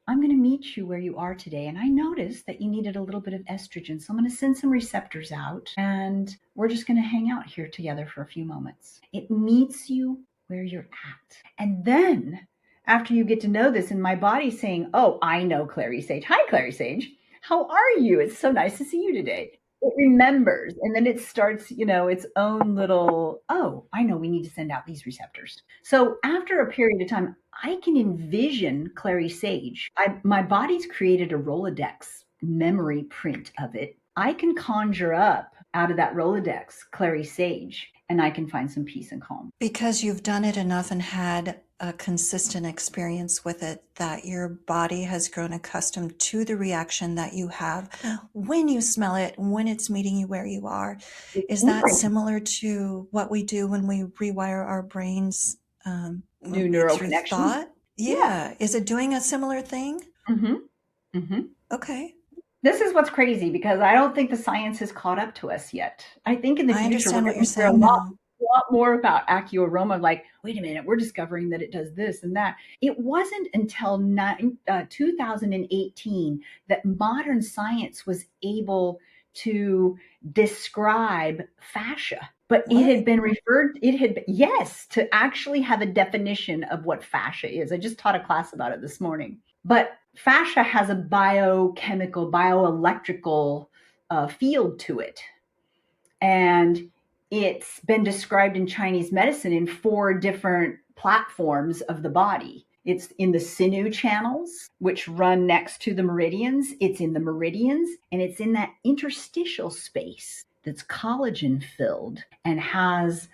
[SPEAKER 3] I'm going to meet you where you are today. And I noticed that you needed a little bit of estrogen. So I'm going to send some receptors out, and we're just going to hang out here together for a few moments. It meets you where you're at. And then after you get to know this, and my body's saying, oh, I know Clary Sage. Hi, Clary Sage. How are you? It's so nice to see you today. It remembers, and then it starts, its own little, oh, I know we need to send out these receptors. So after a period of time, I can envision Clary Sage. My body's created a Rolodex memory print of it. I can conjure up out of that Rolodex Clary Sage, and I can find some peace and calm.
[SPEAKER 2] Because you've done it enough and had a consistent experience with it, that your body has grown accustomed to the reaction that you have when you smell it, when it's meeting you where you are. Is that similar to what we do when we rewire our brains
[SPEAKER 3] New neural
[SPEAKER 2] through
[SPEAKER 3] connections?
[SPEAKER 2] thought? Yeah. Is it doing a similar thing?
[SPEAKER 3] Mm-hmm. Mm-hmm.
[SPEAKER 2] Okay.
[SPEAKER 3] This is what's crazy, because I don't think the science has caught up to us yet. I think in the
[SPEAKER 2] I
[SPEAKER 3] future we're
[SPEAKER 2] understand what
[SPEAKER 3] going
[SPEAKER 2] you're
[SPEAKER 3] to hear a
[SPEAKER 2] saying now.
[SPEAKER 3] lot more about AcuAroma. Like, wait a minute, we're discovering that it does this and that. It wasn't until 2018 that modern science was able to describe fascia. But
[SPEAKER 2] What?
[SPEAKER 3] yes, to actually have a definition of what fascia is. I just taught a class about it this morning. But fascia has a biochemical, bioelectrical field to it. And it's been described in Chinese medicine in 4 different platforms of the body. It's in the sinew channels, which run next to the meridians. It's in the meridians, and it's in that interstitial space that's collagen filled and has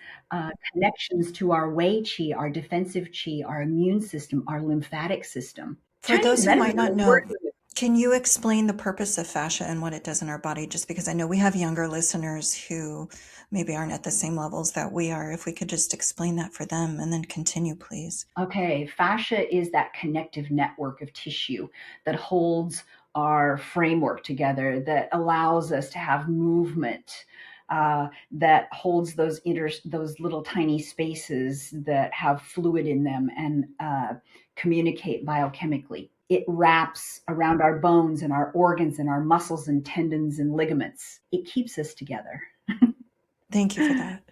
[SPEAKER 3] connections to our Wei Qi, our defensive Qi, our immune system, our lymphatic system.
[SPEAKER 2] For
[SPEAKER 3] Chinese
[SPEAKER 2] those who might
[SPEAKER 3] medicine
[SPEAKER 2] not
[SPEAKER 3] is
[SPEAKER 2] know,
[SPEAKER 3] working with.
[SPEAKER 2] can you explain the purpose of fascia and what it does in our body? Just because I know we have younger listeners who maybe aren't at the same levels that we are. If we could just explain that for them and then continue, please.
[SPEAKER 3] Okay, fascia is that connective network of tissue that holds our framework together, that allows us to have movement, that holds those little tiny spaces that have fluid in them and communicate biochemically. It wraps around our bones and our organs and our muscles and tendons and ligaments. It keeps us together.
[SPEAKER 2] Thank you for that.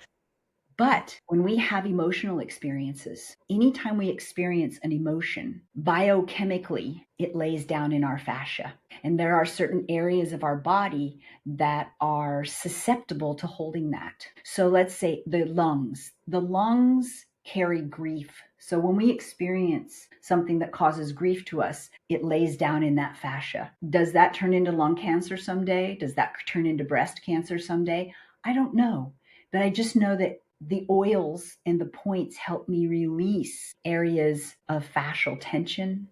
[SPEAKER 3] But when we have emotional experiences, anytime we experience an emotion, biochemically, it lays down in our fascia. And there are certain areas of our body that are susceptible to holding that. So let's say the lungs. The lungs carry grief. So when we experience something that causes grief to us, it lays down in that fascia. Does that turn into lung cancer someday? Does that turn into breast cancer someday? I don't know. But I just know that the oils and the points help me release areas of fascial tension,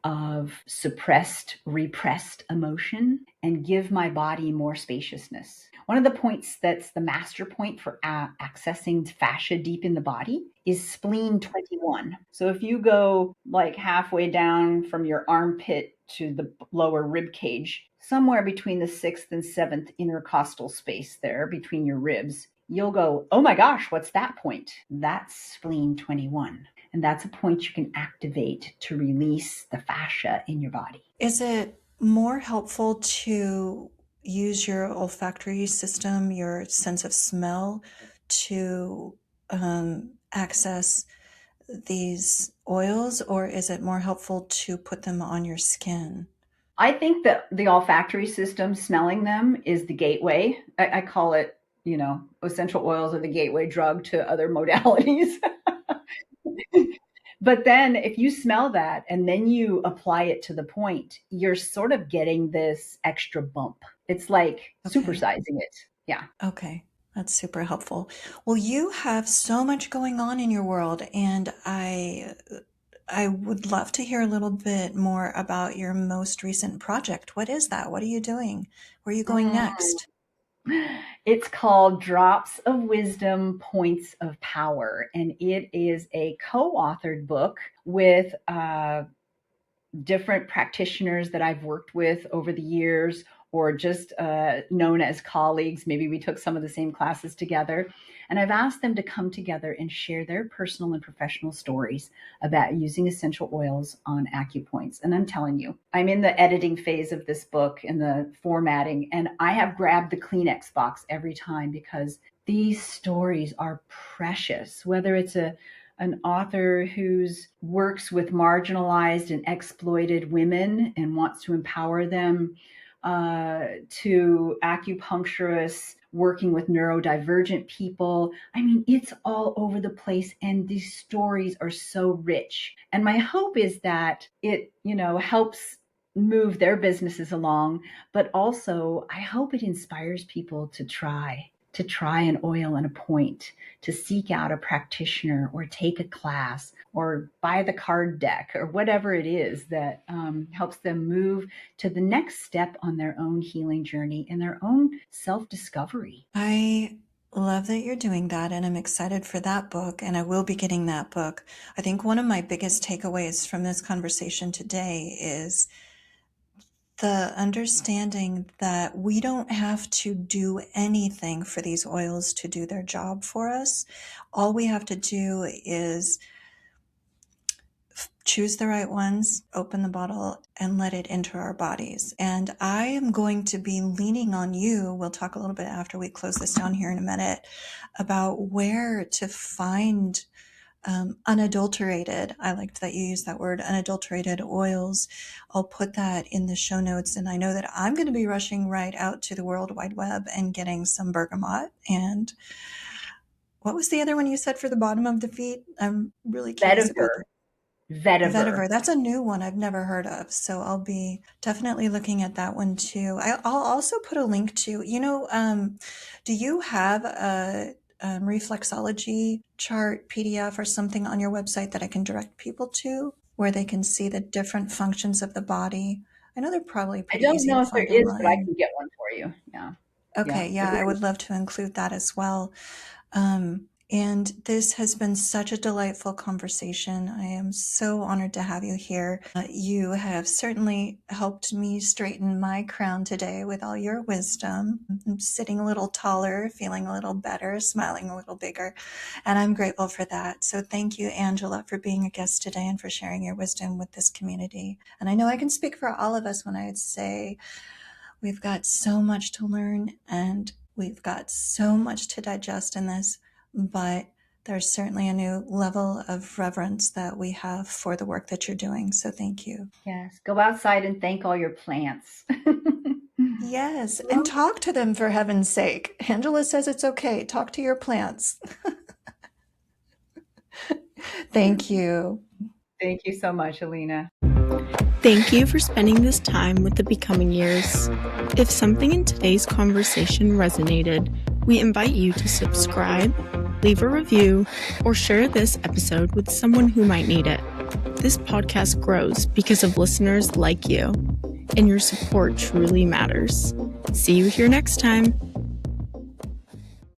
[SPEAKER 3] of suppressed, repressed emotion and give my body more spaciousness. One of the points that's the master point for accessing fascia deep in the body is spleen 21. So if you go like halfway down from your armpit to the lower rib cage, somewhere between the 6th and 7th intercostal space there between your ribs, you'll go, oh my gosh, what's that point? That's spleen 21. And that's a point you can activate to release the fascia in your body.
[SPEAKER 2] Is it more helpful to use your olfactory system, your sense of smell, to access these oils, or is it more helpful to put them on your skin?
[SPEAKER 3] I think that the olfactory system, smelling them, is the gateway. I call it, essential oils are the gateway drug to other modalities. But then if you smell that and then you apply it to the point, you're sort of getting this extra bump. It's like supersizing it. Yeah.
[SPEAKER 2] Okay. That's super helpful. Well, you have so much going on in your world, and I would love to hear a little bit more about your most recent project. What is that? What are you doing? Where are you going next?
[SPEAKER 3] It's called Drops of Wisdom, Points of Power, and it is a co-authored book with different practitioners that I've worked with over the years, or just known as colleagues. Maybe we took some of the same classes together. And I've asked them to come together and share their personal and professional stories about using essential oils on acupoints. And I'm telling you, I'm in the editing phase of this book and the formatting, and I have grabbed the Kleenex box every time because these stories are precious, whether it's an author who's works with marginalized and exploited women and wants to empower them, to acupuncturists working with neurodivergent people. I mean, it's all over the place, and these stories are so rich. And my hope is that it, helps move their businesses along, but also I hope it inspires people to try an oil and a point, to seek out a practitioner or take a class or buy the card deck or whatever it is that helps them move to the next step on their own healing journey and their own self-discovery.
[SPEAKER 2] I love that you're doing that, and I'm excited for that book, and I will be getting that book. I think one of my biggest takeaways from this conversation today is the understanding that we don't have to do anything for these oils to do their job for us. All we have to do is choose the right ones, open the bottle, and let it enter our bodies. And I am going to be leaning on you. We'll talk a little bit after we close this down here in a minute about where to find unadulterated. I liked that you used that word, unadulterated oils. I'll put that in the show notes. And I know that I'm going to be rushing right out to the World Wide Web and getting some bergamot. And what was the other one you said for the bottom of the feet? I'm really curious about that. Vetiver. That's a new one I've never heard of. So I'll be definitely looking at that one too. I'll also put a link to, do you have a reflexology chart PDF or something on your website that I can direct people to where they can see the different functions of the body? I know they're probably pretty easy to find online. I don't know if there is,
[SPEAKER 3] but I can get one for you. Yeah.
[SPEAKER 2] Okay. Yeah. I would love to include that as well. And this has been such a delightful conversation. I am so honored to have you here. You have certainly helped me straighten my crown today with all your wisdom. I'm sitting a little taller, feeling a little better, smiling a little bigger, and I'm grateful for that. So thank you, Angela, for being a guest today and for sharing your wisdom with this community. And I know I can speak for all of us when I say we've got so much to learn and we've got so much to digest in this. But there's certainly a new level of reverence that we have for the work that you're doing. So thank you.
[SPEAKER 3] Yes. Go outside and thank all your plants.
[SPEAKER 2] Yes. And talk to them, for heaven's sake. Angela says it's okay. Talk to your plants. Thank you.
[SPEAKER 3] Thank you so much, Alina.
[SPEAKER 1] Thank you for spending this time with the Becoming Years. If something in today's conversation resonated, we invite you to subscribe, leave a review, or share this episode with someone who might need it. This podcast grows because of listeners like you, and your support truly matters. See you here next time.